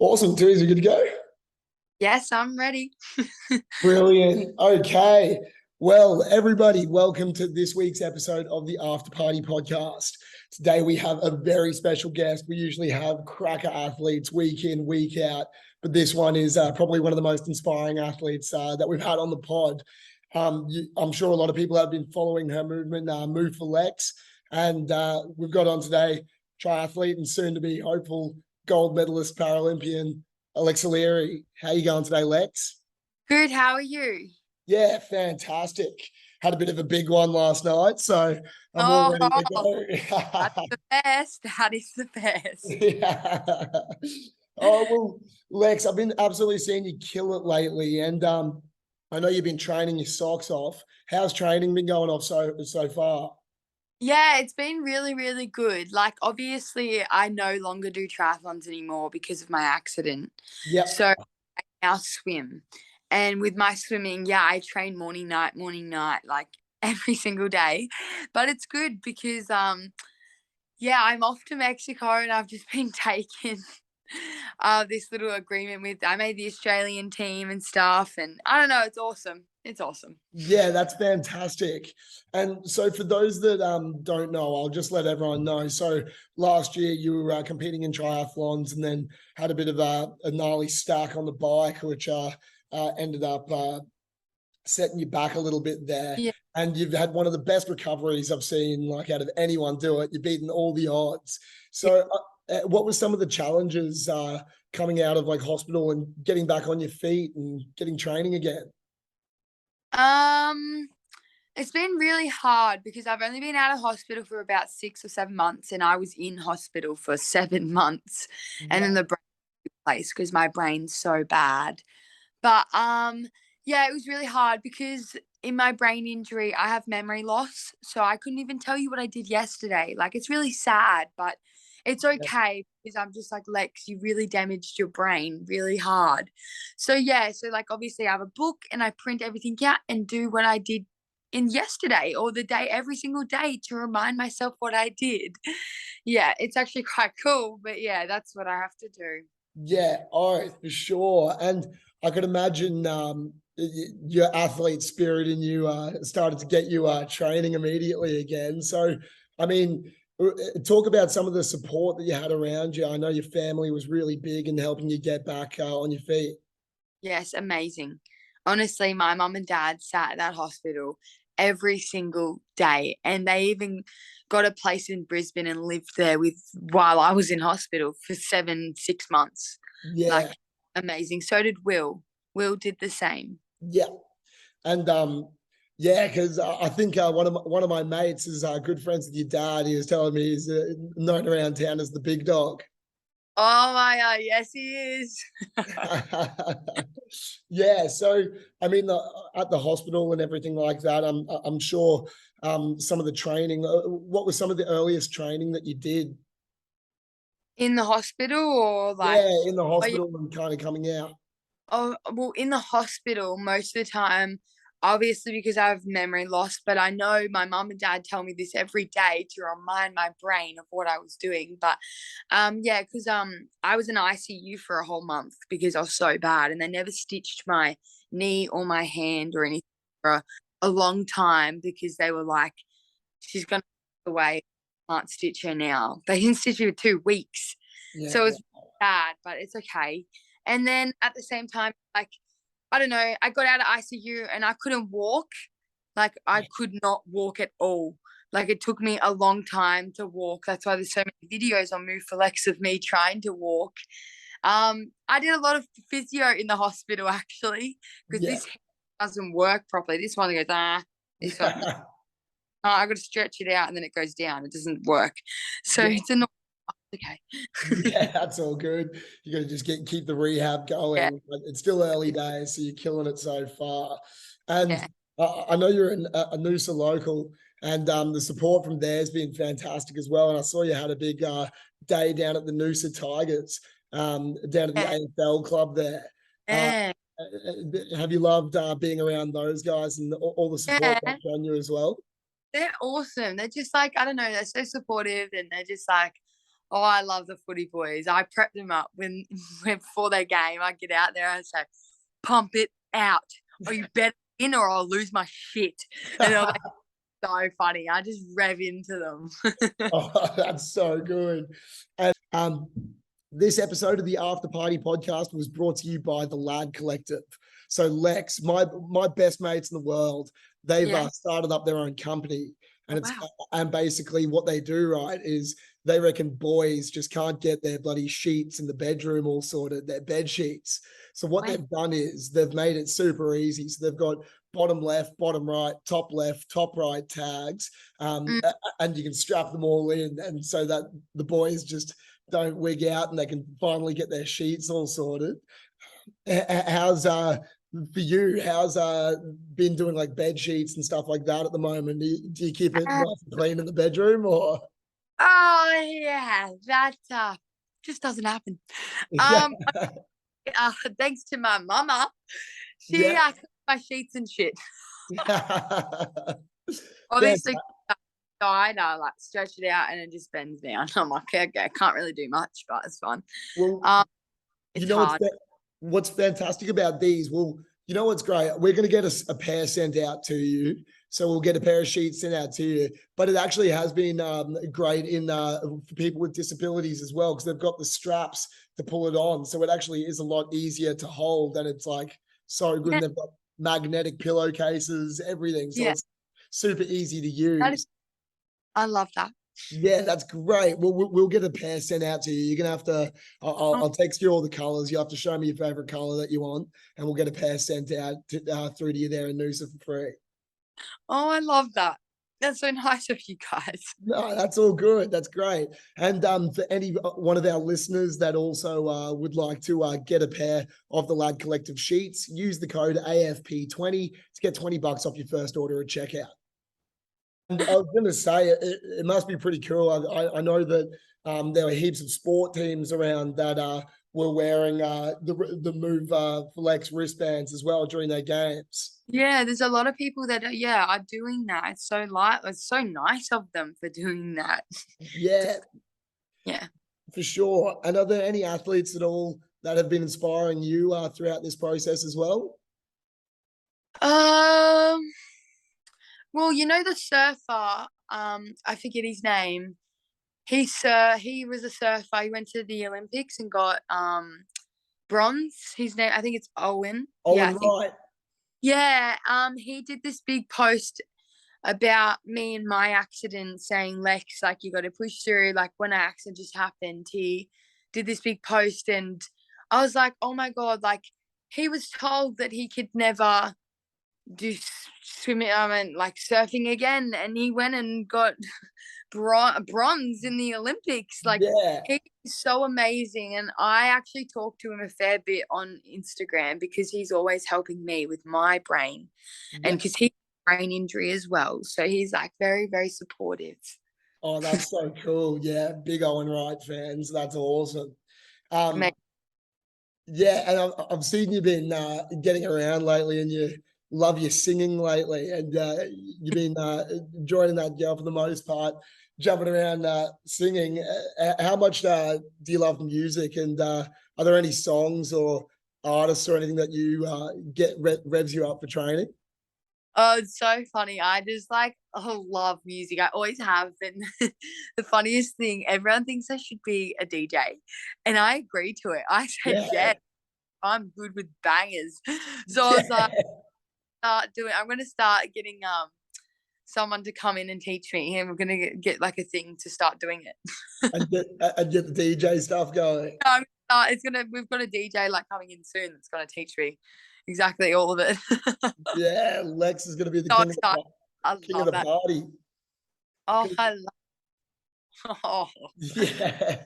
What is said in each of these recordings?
Awesome. Too easy. Good to go. Yes, I'm ready. Brilliant. Okay. Well, everybody, welcome to this week's episode of the After Party podcast. Today we have a very special guest. We usually have cracker athletes week in, week out, but this one is probably one of the most inspiring athletes that we've had on the pod. I'm sure a lot of people have been following her movement, Move For Lex, and we've got on today triathlete and soon to be hopeful gold medalist Paralympian Alexa Leary. How you going today, Lex? Good, how are you? Yeah, fantastic. Had a bit of a big one last night, so I'm all Oh, ready to that's go. the best. That is the best. Yeah. Oh, well, Lex, I've been absolutely seeing you kill it lately, and I know you've been training your socks off. How's training been going off so far? Yeah, it's been really, really good. Like, obviously, I no longer do triathlons anymore because of my accident. Yep. So I now swim. And with my swimming, yeah, I train morning, night, like every single day. But it's good because yeah, I'm off to Mexico and I've just been taken this little agreement with I made the Australian team and stuff, and I don't know, it's awesome. It's awesome. Yeah, that's fantastic. And so for those that don't know, I'll just let everyone know. So last year you were competing in triathlons and then had a bit of a gnarly stack on the bike, which ended up setting you back a little bit there. Yeah. And you've had one of the best recoveries I've seen, like out of anyone do it. You've beaten all the odds. So what were some of the challenges coming out of like hospital and getting back on your feet and getting training again? Um, it's been really hard because I've only been out of hospital for about 6 or 7 months, and I was in hospital for 7 months, and Yeah. then the brain place because my brain's so bad. But yeah, it was really hard because in my brain injury, I have memory loss, so I couldn't even tell you what I did yesterday. Like, it's really sad, but it's okay because I'm just like, Lex, you really damaged your brain really hard. So yeah, so like obviously I have a book and I print everything out and do what I did in yesterday or the day every single day to remind myself what I did. Yeah, it's actually quite cool, but yeah, that's what I have to do. Yeah, oh, for sure. And I could imagine your athlete spirit in you started to get you training immediately again. So, I mean, talk about some of the support that you had around you. I know your family was really big in helping you get back on your feet. Yes, amazing. Honestly, my mum and dad sat at that hospital every single day, and they even got a place in Brisbane and lived there with while I was in hospital for 6 months. Yeah, Like, amazing. So did Will. Will did the same. yeah. And yeah, because I think one of my mates is good friends with your dad. He was telling me he's known around town as the big dog. Oh my God, yes, he is. Yeah, so I mean, at the hospital and everything like that, I'm sure some of the training. What was some of the earliest training that you did? In the hospital or like, Yeah, in the oh yeah, hospital and kind of coming out. oh, well, in the hospital, most of the time, obviously because I have memory loss, but I know my mum and dad tell me this every day to remind my brain of what I was doing. But yeah, because I was in ICU for a whole month because I was so bad, and they never stitched my knee or my hand or anything for a long time because they were like, she's gonna pass away, can't stitch her now. They didn't stitch her for 2 weeks, Yeah, so it's bad, but it's okay. And then at the same time, like, I don't know, I got out of ICU and I couldn't walk. Like, I could not walk at all. Like, it took me a long time to walk. That's why there's so many videos on Move For Lex of me trying to walk. I did a lot of physio in the hospital actually, because yeah, this doesn't work properly. This one goes, this one, yeah. I got to stretch it out and then it goes down. It doesn't work. So Yeah, it's annoying. Okay. yeah, that's all good. You got to just keep the rehab Yeah. going. But it's still early days, so you're killing it so far. And Yeah. I know you're a Noosa local, and the support from there has been fantastic as well. And I saw you had a big day down at the Noosa Tigers, down at the Yeah. AFL club there. Uh, Yeah. have you loved being around those guys and all the support they've Yeah. shown you as well? They're awesome. They're just like, I don't know, they're so supportive and they're just like, Oh, I love the footy boys. I prep them up when before their game. I get out there and I say, pump it out. Or you better in or I'll lose my shit. And they're like, so funny. I just rev into them. Oh, that's so good. And this episode of the After Party podcast was brought to you by the Lad Collective. So Lex, my best mates in the world, they've started up their own company. And and basically what they do, right, is they reckon boys just can't get their bloody sheets in the bedroom all sorted, their bed sheets. So what they've done is they've made it super easy. So they've got bottom left, bottom right, top left, top right tags, and you can strap them all in, and so that the boys just don't wig out and they can finally get their sheets all sorted. How's for you, how's been doing like bed sheets and stuff like that at the moment? Do you keep it nice and clean in the bedroom or? Oh yeah, that just doesn't happen. Thanks to my mama, she cleans my sheets and shit. Obviously, I like stretch it out and it just bends down. I'm like, okay, I can't really do much, but it's fun. Well, it's hard. What's fantastic about these? Well, you know what's great? We're going to get a pair sent out to you. So we'll get a pair of sheets sent out to you. But it actually has been great for people with disabilities as well, because they've got the straps to pull it on. So it actually is a lot easier to hold, and it's like so good. And they've got magnetic pillowcases, everything. So it's super easy to use. I love that. Yeah, that's great. We'll get a pair sent out to you. You're gonna have to. I'll text you all the colors. You have to show me your favorite color that you want, and we'll get a pair sent out through to you there in Noosa for free. Oh, I love that. That's so nice of you guys. No, that's all good. That's great. And for any one of our listeners that also would like to get a pair of the Lad Collective sheets, use the code AFP20 to get $20 off your first order at checkout. And I was going to say, it must be pretty cool. I know that there were heaps of sport teams around that were wearing the Move For Lex wristbands as well during their games. Yeah, there's a lot of people that are doing that. It's so it's so nice of them for doing that. Yeah, yeah, for sure. And are there any athletes at all that have been inspiring you throughout this process as well? Well, you know the surfer, I forget his name. He was a surfer. He went to the Olympics and got bronze. His name, I think it's Owen. Owen Wright. Yeah, he did this big post about me and my accident, saying, Lex, like, you got to push through. Like, when our accident just happened, he did this big post, and I was like, oh my God, like, he was told that he could never do swimming, like surfing again, and he went and got bronze in the Olympics. Like, he's so amazing, and I actually talk to him a fair bit on Instagram because he's always helping me with my brain, and because he has a brain injury as well, so he's like very, very supportive. Oh, that's so cool. Yeah, big Owen Wright fans. That's awesome. Yeah, and I've seen you've been getting around lately, and you love your singing lately, and you've been joining that girl for the most part, jumping around singing. How much do you love music, and are there any songs or artists or anything that you get revs you up for training? Oh, it's so funny. I just love music. I always have been. The funniest thing, everyone thinks I should be a DJ, and I agree to it. I said, yeah, I'm good with bangers. So I was like, I'm going to start getting someone to come in and teach me, and we're going to get like a thing to start doing it. and get the DJ stuff going. We've got a DJ like coming in soon that's going to teach me exactly all of it. Yeah, Lex is going to be the king of the party. Oh, I love. Oh, yeah.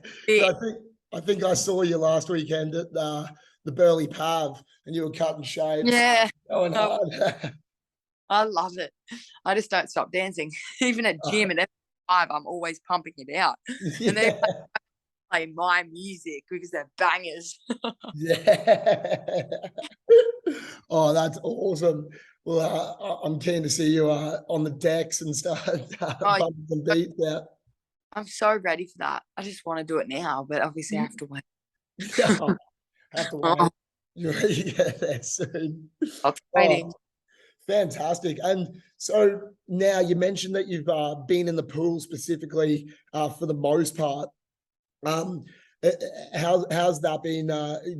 I think I saw you last weekend at the Burley Pav, and you were cutting shapes. Yeah, going hard. I love it. I just don't stop dancing. Even at gym at F5, I'm always pumping it out. Yeah. And then play my music because they're bangers. Yeah. Oh, that's awesome. Well, I'm keen to see you on the decks and start bumping some beats out. I'm so ready for that. I just want to do it now, but obviously I have to wait. Yeah, have to Oh, wait. You're ready to get there soon. that's Oh, exciting. fantastic. And so now you mentioned that you've been in the pool specifically for the most part. Um, how's that been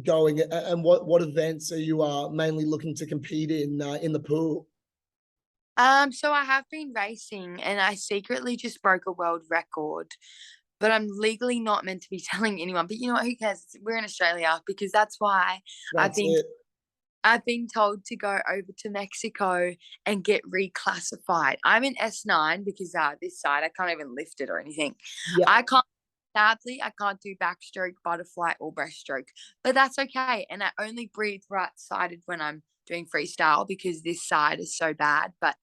going? And what events are you mainly looking to compete in the pool? So I have been racing and I secretly just broke a world record, but I'm legally not meant to be telling anyone. But you know what? Who cares? We're in Australia because that's why I've That's been it. I've been told to go over to Mexico and get reclassified. I'm in S9 because this side I can't even lift it or anything. Yeah. I can't Sadly, I can't do backstroke, butterfly, or breaststroke, but that's okay. And I only breathe right-sided when I'm doing freestyle because this side is so bad. But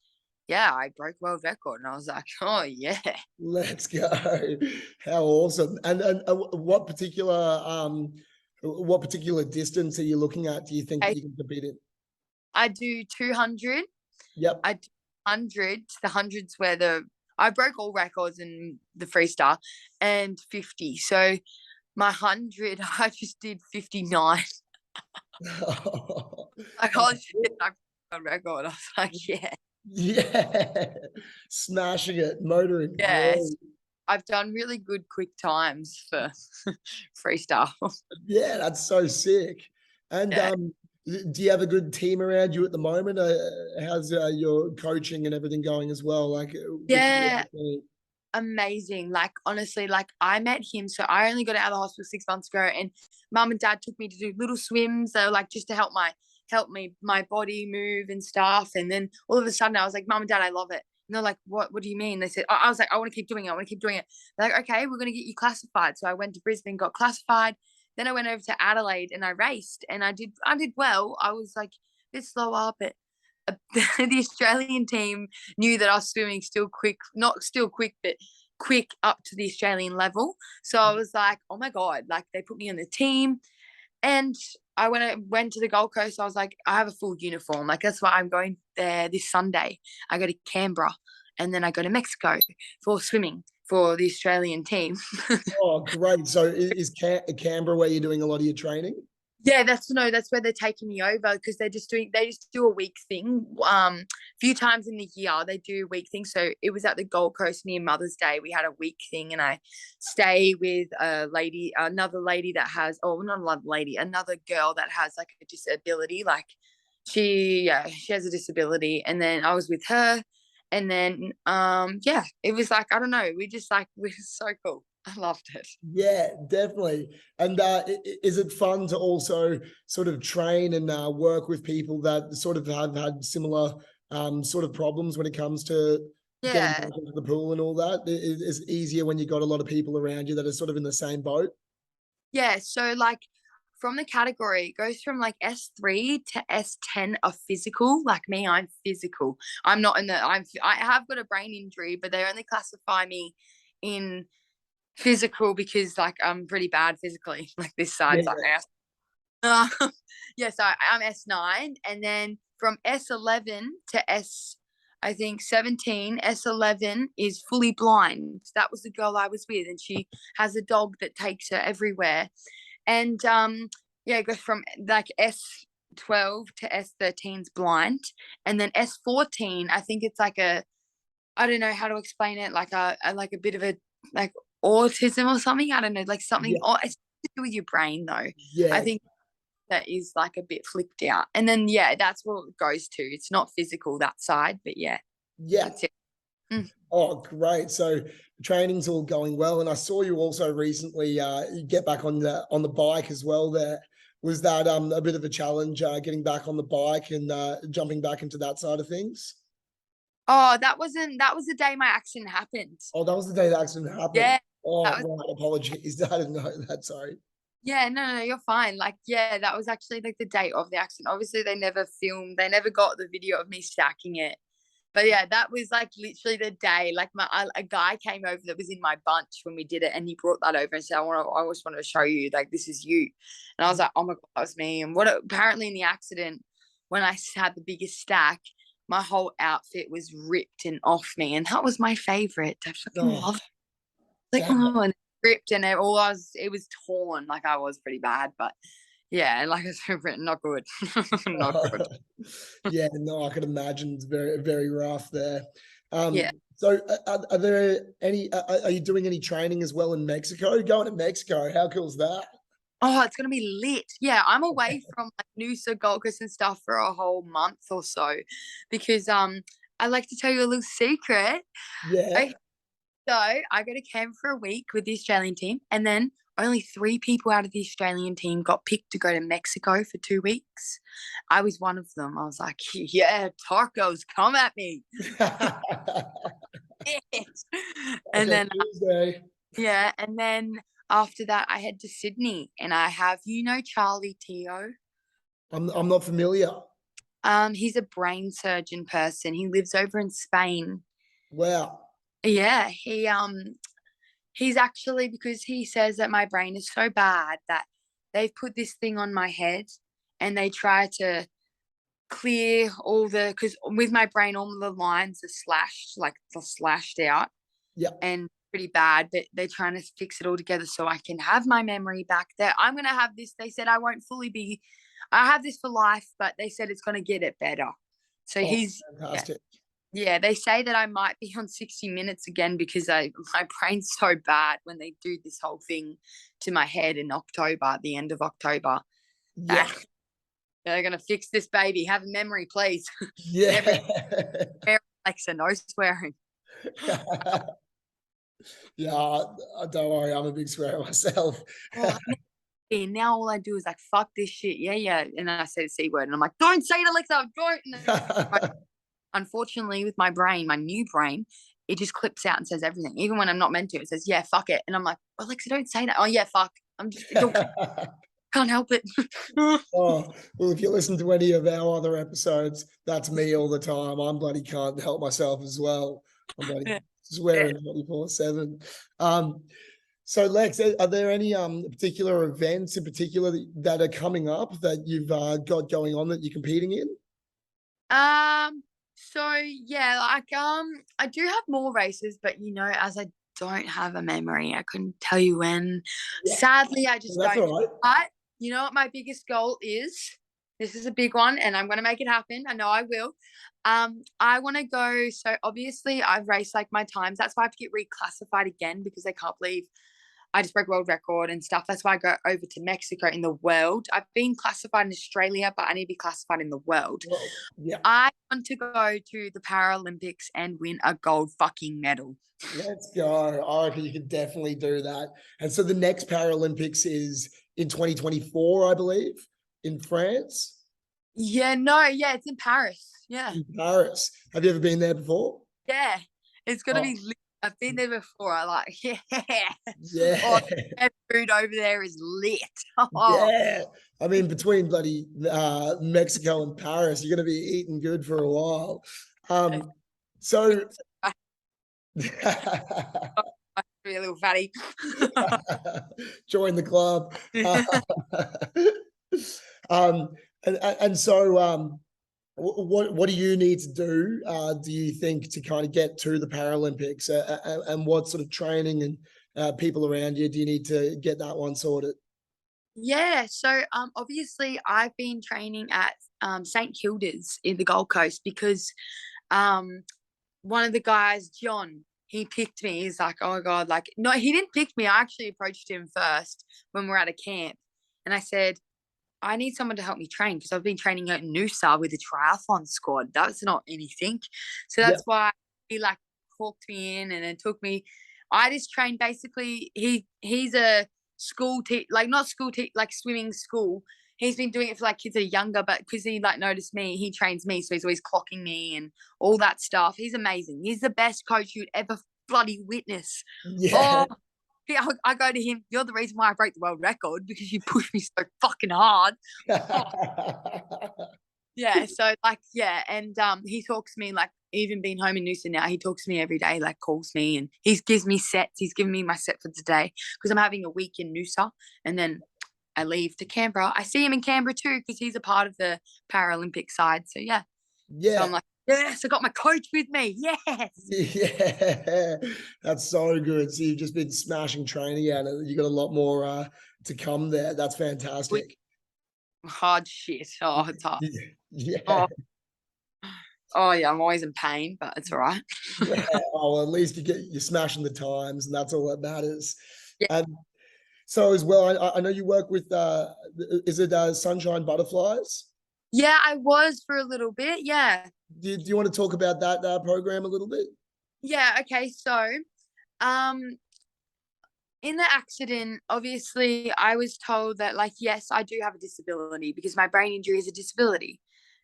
yeah, I broke world record, and I was like, oh yeah. Let's go. How awesome. And what particular distance are you looking at, do you think that I, you can compete in? I do 200. Yep. I do 100. The hundreds where I broke all records in the freestyle and 50. So my 100, I just did 59. Like, holy shit, I broke a record. I was like, yeah. Yeah. Smashing it, motoring Yes. through. I've done really good quick times for freestyle. Yeah, that's so sick. And Yeah. do you have a good team around you at the moment? How's your coaching and everything going as well? Like with Yeah. the team? Amazing. Like, honestly, like I met him. So I only got out of the hospital 6 months ago, and mum and dad took me to do little swims. They were like, just to help my body move and stuff. And then all of a sudden I was like, mum and dad, I love it. And they're like, what do you mean? They said, I was like, I want to keep doing it. I want to keep doing it. They're like, okay, we're going to get you classified. So I went to Brisbane, got classified. Then I went over to Adelaide and I raced and I did well. I was like a bit slower, but the Australian team knew that I was swimming still quick, not still quick, but quick up to the Australian level. So I was like, oh my God, like they put me on the team. And when I went to the Gold Coast, I was like, I have a full uniform. Like, that's why I'm going there this Sunday. I go to Canberra and then I go to Mexico for swimming for the Australian team. Oh, great. So is Canberra where you're doing a lot of your training? Yeah, that's where they're taking me over because they just do a week thing. A few times in the year they do a week thing. So it was at the Gold Coast near Mother's Day. We had a week thing, and I stay with another lady that has, oh, not another lady, another girl that has like a disability. Like she has a disability, and then I was with her, and then yeah, it was like I don't know, we're so cool. I loved it. Yeah, definitely. And is it fun to also sort of train and work with people that sort of have had similar sort of problems when it comes to getting Yeah. back into the pool and all that? Is it easier when you got a lot of people around you that are sort of in the same boat? Yeah, so like from the category, it goes from like S3 to S10 of physical. Like me, I'm physical. I'm not in the I have got a brain injury, but they only classify me in physical because like I'm pretty bad physically. Like this Yeah, side's like ass. Yeah, so I'm S9 and then from S11 to I think 17, S11 is fully blind. That was the girl I was with, and she has a dog that takes her everywhere. And yeah, it goes from like S12 to S13's blind, and then S14, I think it's like I don't know how to explain it, like a bit of a like autism or something. I don't know, like something. yeah, Oh, it's to do with your brain though. I yeah, think that is like a bit flipped out, and then yeah, that's what it goes to. It's not physical that side, but yeah, yeah. that's it. Mm. Oh, great. So training's all going well. And I saw you also recently get back on the bike as well there. Was that a bit of a challenge getting back on the bike and jumping back into that side of things? Oh, that was the day my accident happened. Oh, that was the day the accident happened. Yeah, Oh, that was. right. Apologies. I didn't know that. Sorry. Yeah, no, you're fine. Like, yeah, that was actually like the date of the accident. Obviously, they never got the video of me stacking it. But yeah, that was like literally the day. Like a guy came over that was in my bunch when we did it, and he brought that over and said, I just want to show you, like, this is you." And I was like, "Oh my God, that was me." And apparently in the accident, when I had the biggest stack, my whole outfit was ripped and off me, and that was my favorite. I fucking Oh, love it. Like, oh, and it ripped, and it was torn. Like, I was pretty bad, but yeah, like I said, not good. Not good. Yeah, no, I could imagine it's very, very rough there. Yeah. So are there any, are you doing any training as well in Mexico? Going to Mexico, how cool is that? Oh, it's gonna be lit. Yeah, I'm away from like Noosa, Gold Coast and stuff for a whole month or so because I like to tell you a little secret. Yeah. I So I go to camp for a week with the Australian team, and then only 3 people out of the Australian team got picked to go to Mexico for 2 weeks. I was one of them. I was like, yeah, tacos, come at me. Yes. And Okay, then Tuesday. yeah, and then after that I head to Sydney, and I have, Charlie Teo. I'm not familiar. He's a brain surgeon person. He lives over in Spain. Wow. Yeah, he's actually, because he says that my brain is so bad that they've put this thing on my head, and they try to clear because with my brain, all the lines are slashed, like they're slashed out. Yeah. And pretty bad, but they're trying to fix it all together so I can have my memory back. There, I'm going to have this. They said I have this for life, but they said it's going to get it better. So Oh, he's, fantastic. yeah, they say that I might be on 60 Minutes again because my brain's so bad when they do this whole thing to my head in October, the end of October. Yeah. They're going to fix this baby. Have a memory, please. Yeah. Alexa, no swearing. Yeah, don't worry, I'm a big swearer myself. Oh, and now all I do is like, fuck this shit. Yeah, yeah. And then I say the C word, and I'm like, don't say it, Alexa, don't. Unfortunately, with my brain, my new brain, it just clips out and says everything. Even when I'm not meant to, it says, yeah, fuck it. And I'm like, Alexa, don't say that. Oh, yeah, fuck. I'm just, can't help it. Oh, well, if you listen to any of our other episodes, that's me all the time. I'm bloody can't help myself as well. I'm bloody swearing 24/7. So Lex, are there any particular events in particular that are coming up that you've got going on that you're competing in? So yeah, like I do have more races, but as I don't have a memory, I couldn't tell you when. Yeah. Sadly, I just Well, that's don't. all right. But you know what my biggest goal is? This is a big one, and I'm gonna make it happen. I know I will. I want to go. So obviously, I've raced like my times. That's why I have to get reclassified again because they can't believe I just broke world record and stuff. That's why I go over to Mexico in the world. I've been classified in Australia, but I need to be classified in the world. Well, yeah. I want to go to the Paralympics and win a gold fucking medal. Let's go. I reckon you can definitely do that. And so the next Paralympics is in 2024, I believe, in France. Yeah, no, yeah, it's in Paris. Yeah. In Paris. Have you ever been there before? Yeah. It's gonna be lit. I've been there before. I like, yeah. Yeah. Oh, that food over there is lit. Oh. Yeah. I mean, between bloody Mexico and Paris, you're going to be eating good for a while. So Be a little fatty. join the club. And so what do you need to do, do you think, to kind of get to the Paralympics, and what sort of training and people around you do you need to get that one sorted? Yeah, so obviously I've been training at St Kilda's in the Gold Coast because one of the guys, John, he picked me. He's like, oh my God, like, no, he didn't pick me. I actually approached him first when we're at a camp, and I said, I need someone to help me train because I've been training at Noosa with a triathlon squad. That's not anything. So that's why he like hooked me in and then took me. I just train basically. He's a school like not school like swimming school. He's been doing it for like kids that are younger, but because he like noticed me, he trains me, so he's always clocking me and all that stuff. He's amazing. He's the best coach you'd ever bloody witness. Yeah. Oh, I go to him. You're the reason why I broke the world record because you pushed me so fucking hard. Yeah. So like, yeah. And he talks to me like, even being home in Noosa now, he talks to me every day, like calls me, and he gives me sets. He's given me my set for today because I'm having a week in Noosa, and then I leave to Canberra. I see him in Canberra too because he's a part of the Paralympic side. So yeah. Yeah. So I'm like, Yes, I got my coach with me. Yes. Yeah, that's so good. So you've just been smashing training out, and you got a lot more to come there. That's fantastic. Hard shit. Oh, it's hard. Yeah, yeah, Oh, oh yeah, I'm always in pain, but it's all right. yeah. Oh, well, at least you're smashing the times, and that's all that matters. Yeah. And so as well, I know you work with is it Sunshine Butterflies? Yeah, I was for a little bit. Yeah. Do you want to talk about that program a little bit? Yeah. Okay. So, um, in the accident, obviously, I was told that, like, yes, I do have a disability because my brain injury is a disability.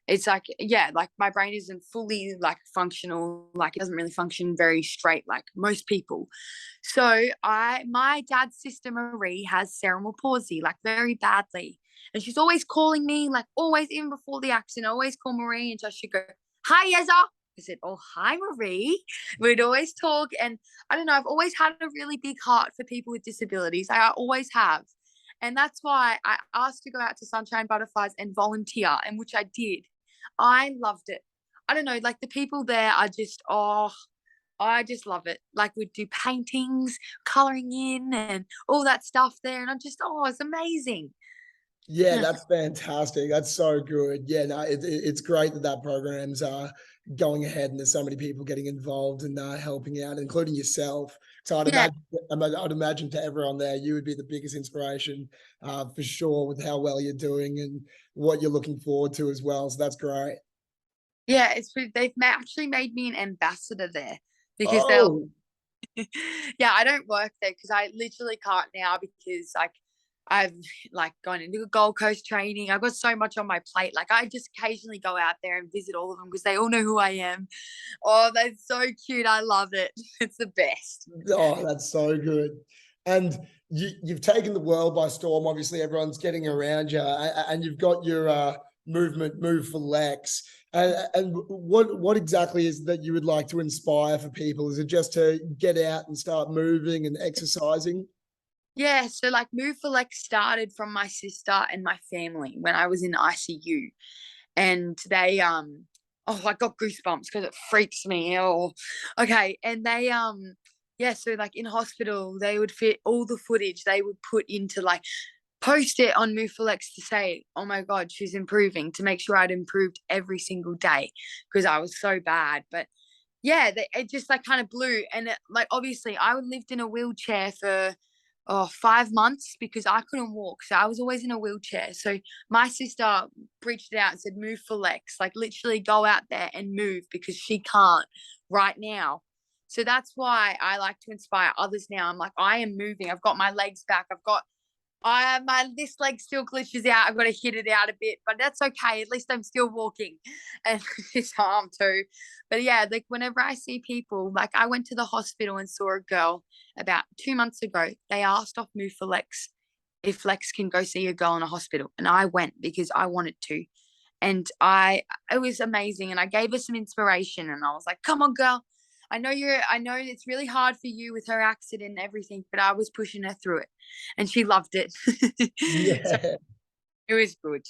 It's like, yeah, like my brain isn't fully like functional, like it doesn't really function very straight like most people. So my dad's sister Marie has cerebral palsy, like very badly. And she's always calling me, like always, even before the accident, I always call Marie and she'd go, "Hi, Yeza." I said, "Oh, hi, Marie." We'd always talk. And I don't know, I've always had a really big heart for people with disabilities. I always have. And that's why I asked to go out to Sunshine Butterflies and volunteer, and which I did. I loved it. I don't know, like the people there are just, oh, I just love it. Like we'd do paintings, coloring in, and all that stuff there. And I'm just, oh, it's amazing. Yeah, that's fantastic. That's so good. Yeah, no, it's great that program's going ahead, and there's so many people getting involved and helping out, including yourself. So Yeah. I'd imagine to everyone there, you would be the biggest inspiration for sure with how well you're doing and what you're looking forward to as well. So that's great. Yeah, they've actually made me an ambassador there because they'll, Oh, yeah, I don't work there because I literally can't now because like I've like gone into Gold Coast training. I've got so much on my plate. Like I just occasionally go out there and visit all of them because they all know who I am. Oh, that's so cute. I love it. It's the best. oh, that's so good. And you've taken the world by storm. Obviously, everyone's getting around you, and you've got your movement, Move for Lex. And what exactly is that you would like to inspire for people? Is it just to get out and start moving and exercising? Yeah, so like Move for Lex started from my sister and my family when I was in ICU. And they oh, I got goosebumps because it freaks me. Oh, okay. And they yeah, so like in hospital, they would fit all the footage they would put into like post it on Move for Lex to say, "Oh my God, she's improving," to make sure I'd improved every single day because I was so bad. But yeah, it just like kind of blew. And it, like obviously, I lived in a wheelchair for 5 months because I couldn't walk, so I was always in a wheelchair. So my sister preached it out and said, "Move for Lex," like literally go out there and move because she can't right now. So that's why I like to inspire others now. I'm like, I am moving. I've got my legs back. I've got my this leg still glitches out. I've got to hit it out a bit, but that's okay. At least I'm still walking, and this arm too. But yeah, like whenever I see people, like I went to the hospital and saw a girl about 2 months ago. They asked off Move for Lex if Lex can go see a girl in a hospital, and I went because I wanted to, and it was amazing, and I gave her some inspiration, and I was like, "Come on, girl." I know it's really hard for you with her accident and everything, but I was pushing her through it and she loved it. So Yeah. it was good.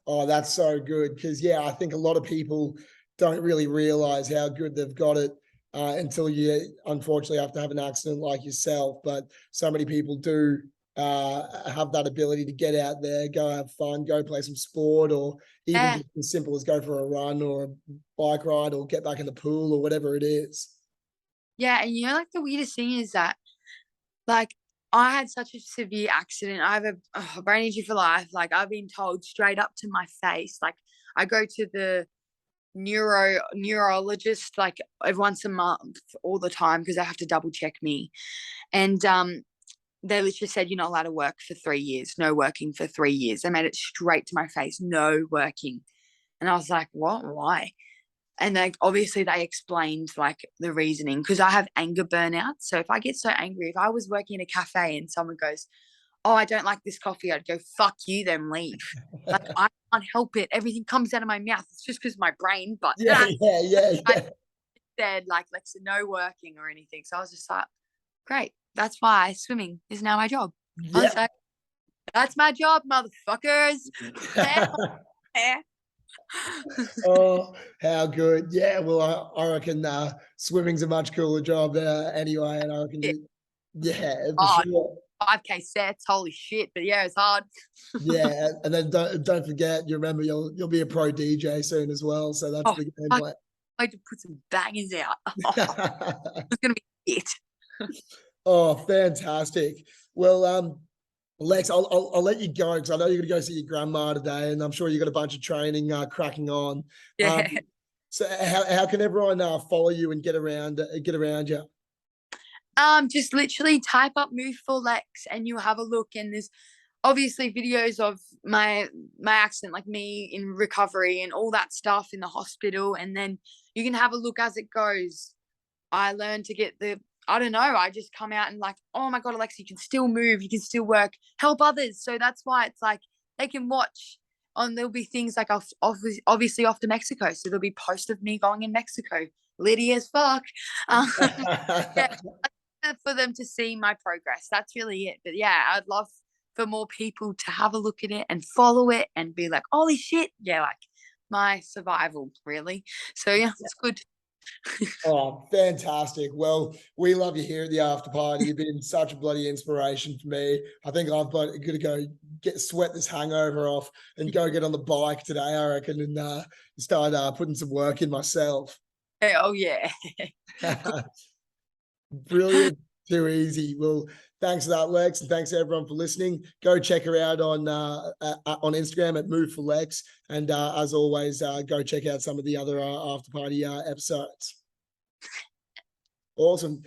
Oh, that's so good because yeah, I think a lot of people don't really realize how good they've got it until you unfortunately have to have an accident like yourself. But so many people do have that ability to get out there, go have fun, go play some sport, or even Yeah. just as simple as go for a run or a bike ride or get back in the pool or whatever it is. Yeah. And you know, like the weirdest thing is that like I had such a severe accident. I have a brain injury for life. Like I've been told straight up to my face. Like I go to the neurologist like every once a month all the time because they have to double check me. And they literally said you're not allowed to work for 3 years. No working for 3 years. They made it straight to my face. No working. And I was like, what? Why? And like obviously they explained like the reasoning because I have anger burnout. So if I get so angry, if I was working in a cafe and someone goes, "Oh, I don't like this coffee," I'd go, "Fuck you, then leave." Like I can't help it. Everything comes out of my mouth. It's just because of my brain. But Yeah, yeah, yeah, I yeah. said like Lexa, no working or anything. So I was just like, great. That's why swimming is now my job. I was Yeah. like, that's my job, motherfuckers. Yeah. Oh, how good. Yeah, well, I reckon swimming's a much cooler job anyway. And I reckon, Yeah. yeah, for Oh, sure. 5K sets, holy shit. But yeah, it's hard. Yeah, and then don't forget, you remember you'll be a pro DJ soon as well. So that's Oh, the game I plan. like to put some bangers out. Oh, it's gonna be it. Oh, fantastic. Well, Lex, I'll let you go because I know you're gonna go see your grandma today, and I'm sure you got a bunch of training cracking on. Yeah. So how can everyone follow you and get around you? Just literally type up Move For Lex and you'll have a look. And there's obviously videos of my accident, like me in recovery and all that stuff in the hospital. And then you can have a look as it goes. I learned to get I don't know, I just come out and like, oh my God, Alexa, you can still move, you can still work, help others. So that's why it's like they can watch there'll be things like obviously off to Mexico. So there'll be posts of me going in Mexico, litty as fuck. Yeah, for them to see my progress. That's really it. But yeah, I'd love for more people to have a look at it and follow it and be like, holy shit. Yeah, like my survival, really. So yeah, it's good. Oh, fantastic. Well, we love you here at the after party. You've been such a bloody inspiration for me. I think I've got to go sweat this hangover off and go get on the bike today, I reckon, and start putting some work in myself. Oh yeah. Brilliant. Too easy. Well, thanks for that, Lex, and thanks everyone for listening. Go check her out on Instagram at Move For Lex, and as always, go check out some of the other after party episodes. Awesome.